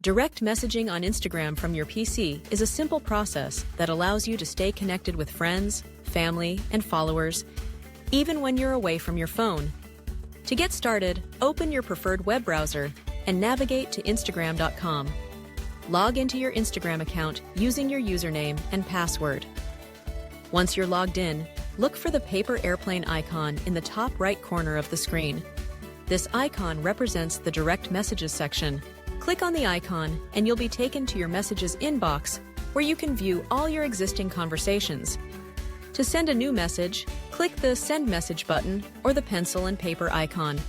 Direct messaging on Instagram from your PC is a simple process that allows you to stay connected with friends, family, and followers, even when you're away from your phone. To get started, open your preferred web browser and navigate to Instagram.com. Log into your Instagram account using your username and password. Once you're logged in, look for the paper airplane icon in the top right corner of the screen. This icon represents the direct messages section. Click on the icon and you'll be taken to your messages inbox, where you can view all your existing conversations. To send a new message, click the Send Message button or the pencil and paper icon.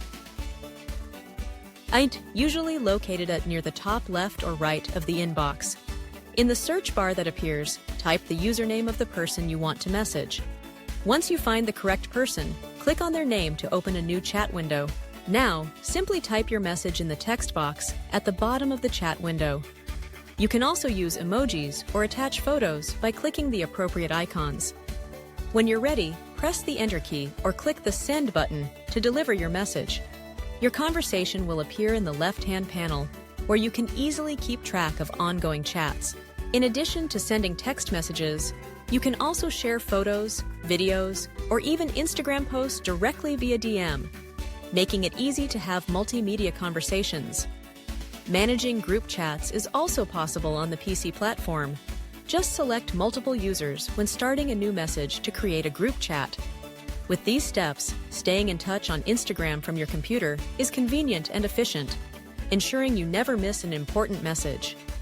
Usually located at near the top left or right of the inbox. In the search bar that appears, type the username of the person you want to message. Once you find the correct person, click on their name to open a new chat window. Now, simply type your message in the text box at the bottom of the chat window. You can also use emojis or attach photos by clicking the appropriate icons. When you're ready, press the Enter key or click the Send button to deliver your message. Your conversation will appear in the left-hand panel, where you can easily keep track of ongoing chats. In addition to sending text messages, you can also share photos, videos, or even Instagram posts directly via DM, making it easy to have multimedia conversations. Managing group chats is also possible on the PC platform. Just select multiple users when starting a new message to create a group chat. With these steps, staying in touch on Instagram from your computer is convenient and efficient, ensuring you never miss an important message.